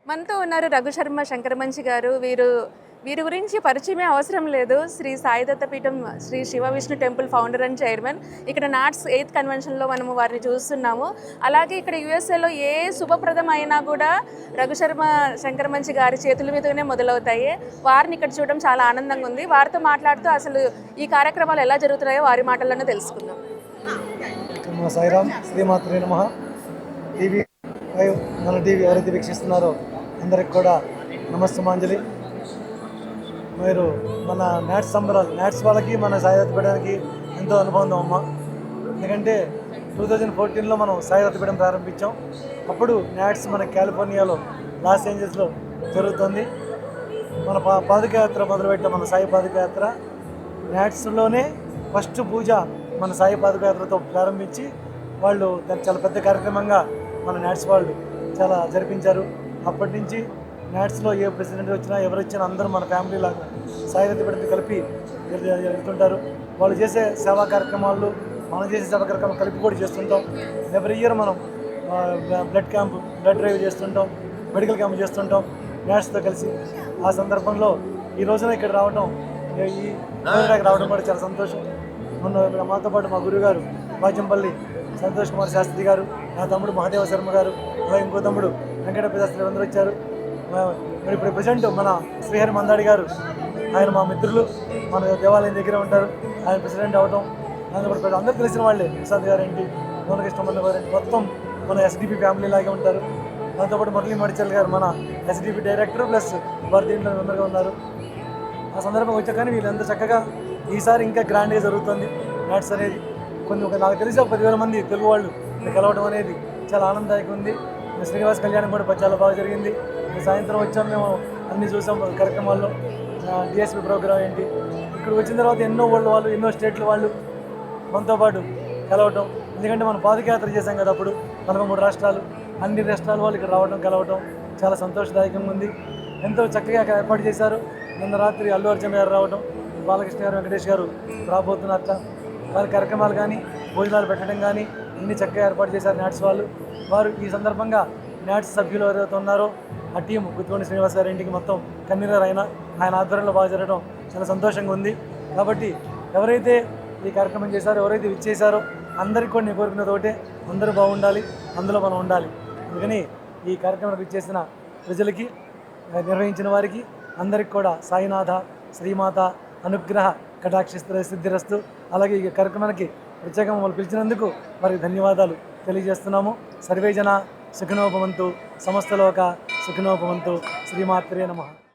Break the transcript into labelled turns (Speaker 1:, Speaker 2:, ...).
Speaker 1: మనతో ఉన్నారు రఘు శర్మ శంకరమంచి గారు. వీరి గురించి పరిచయమే అవసరం లేదు. Sri Saidatta Peetham Sri Shiva Vishnu temple founder and chairman. ఇక్కడ నాట్స్ 8th కన్వెన్షన్లో మనము వారిని చూస్తున్నాము. అలాగే ఇక్కడ యూఎస్ఏలో ఏ శుభప్రదం అయినా కూడా రఘు శర్మ శంకరమంచి గారి చేతుల మీదనే మొదలవుతాయి. వారిని ఇక్కడ చూడడం చాలా ఆనందంగా ఉంది. వారితో మాట్లాడుతూ అసలు ఈ కార్యక్రమాలు ఎలా జరుగుతున్నాయో వారి మాటల్లోనే తెలుసుకుందాం.
Speaker 2: సాయిరామ్, శ్రీమాత్రే నమః. టీవీ మన టీవీ ఎవరైతే వీక్షిస్తున్నారో అందరికి కూడా నమస్తమాంజలి. మీరు మన నాట్స్ సంబరాలు, నాట్స్ వాళ్ళకి మన సాయిదత్త పీఠానికి ఎంతో అనుబంధం అమ్మ. ఎందుకంటే 2014లో మనం సాయిదత్త పీఠం ప్రారంభించాం. అప్పుడు నాట్స్ మన కాలిఫోర్నియాలో లాస్ ఏంజల్స్లో జరుగుతుంది. మన పాదయాత్ర మొదలుపెట్టాం. మన సాయి పాదయాత్ర నాట్స్లోనే ఫస్ట్ పూజ మన సాయి పాదయాత్రతో ప్రారంభించి వాళ్ళు చాలా పెద్ద కార్యక్రమంగా మన నాట్స్ వాళ్ళు చాలా జరిపించారు. అప్పటి నుంచి నాట్స్లో ఏ ప్రెసిడెంట్ వచ్చినా ఎవరు వచ్చినా అందరూ మన ఫ్యామిలీ లాగా సాయిదత్త పీఠంతో కలిపి వెళ్తుంటారు. వాళ్ళు చేసే సేవా కార్యక్రమాలు మనం చేసే సేవా కార్యక్రమాలు కలిపి కూడా చేస్తుంటాం. ఎవ్రీ ఇయర్ మనం బ్లడ్ డ్రైవ్ చేస్తుంటాం, మెడికల్ క్యాంప్ చేస్తుంటాం నాట్స్తో కలిసి. ఆ సందర్భంలో ఈ రోజున ఇక్కడ రావడం, ఈ రావడం కూడా చాలా సంతోషం. మొన్న మాతో పాటు మా గురువు గారు బాజంపల్లి సంతోష్ కుమార్ శాస్త్రి గారు, నా తమ్ముడు మహాదేవ శర్మ గారు, అలాగే ఇంకో తమ్ముడు వెంకటపతి శాస్త్రి అందరూ వచ్చారు. మరి ఇప్పుడు ప్రెసిడెంట్ మన శ్రీహరి మందాడి గారు, ఆయన మా మిత్రులు, మన దేవాలయం దగ్గర ఉంటారు. ఆయన ప్రెసిడెంట్ అవటం, దాంతో అందరూ తెలిసిన వాళ్ళే. ప్రసాద్ గారేంటి, మోనకృష్ణమల్లి గారేంటి, మొత్తం మన ఎస్డిపి ఫ్యామిలీ లాగే ఉంటారు. దాంతోపాటు మురళీ మడిచల్ గారు మన ఎస్డిపి డైరెక్టర్ ప్లస్ వారి దీంట్లో మెంబర్గా ఉన్నారు. ఆ సందర్భంగా వచ్చా కానీ వీళ్ళంతా చక్కగా ఈసారి ఇంకా గ్రాండ్గా జరుగుతుంది నాట్స్ అనేది. నాకు తెలిసి ఒక 10,000 మంది తెలుగు వాళ్ళు కలవడం అనేది చాలా ఆనందదాయకం ఉంది. శ్రీనివాస్ కళ్యాణం కూడా చాలా బాగా జరిగింది. సాయంత్రం వచ్చాం, మేము అన్నీ చూసాం కార్యక్రమాల్లో. డిఎస్పీ ప్రోగ్రామ్ ఏంటి, ఇక్కడ వచ్చిన తర్వాత ఎన్నో ఊళ్ళ వాళ్ళు, ఎన్నో స్టేట్ల వాళ్ళు మనతో పాటు కలవటం. ఎందుకంటే మనం పాదయాత్ర చేశాం కదా అప్పుడు 13 రాష్ట్రాలు, అన్ని రాష్ట్రాల వాళ్ళు ఇక్కడ రావడం కలవటం చాలా సంతోషదాయకంగా ఉంది. ఎంతో చక్కగా ఏర్పాటు చేశారు. నిన్న రాత్రి అల్లు అర్జున్ గారు రావడం, బాలకృష్ణ గారు, వెంకటేష్ గారు రాబోతున్నట్ట. వారి కార్యక్రమాలు కానీ భోజనాలు పెట్టడం కానీ అన్ని చక్కగా ఏర్పాటు చేశారు నాట్స్ వాళ్ళు. వారు ఈ సందర్భంగా నాట్స్ సభ్యులు ఎవరైతే ఉన్నారో ఆ టీం గుత్తికొండ శ్రీనివాస్ గారి ఇంటికి మొత్తం కన్వీనర్ ఆయన ఆధ్వర్యంలో బాగా జరగడం చాలా సంతోషంగా ఉంది. కాబట్టి ఎవరైతే ఈ కార్యక్రమం చేశారో, ఎవరైతే ఇచ్చేశారో అందరికీ కూడా కోరుకున్నతోటే అందరూ బాగుండాలి, అందులో మనం ఉండాలి. అందుకని ఈ కార్యక్రమానికి ఇచ్చేసిన ప్రజలకి, నిర్వహించిన వారికి అందరికి కూడా సాయినాథ శ్రీమాత అనుగ్రహ కటాక్షిస్తు సిద్ధిరస్తు. అలాగే ఈ కార్యక్రమానికి ప్రత్యేకంగా మమ్మల్ని పిలిచినందుకు వారికి ధన్యవాదాలు తెలియజేస్తున్నాము. సర్వే జన సుఖినో భవంతు, సమస్తలోక సుఖినో భవంతు. శ్రీమాత్రే నమః.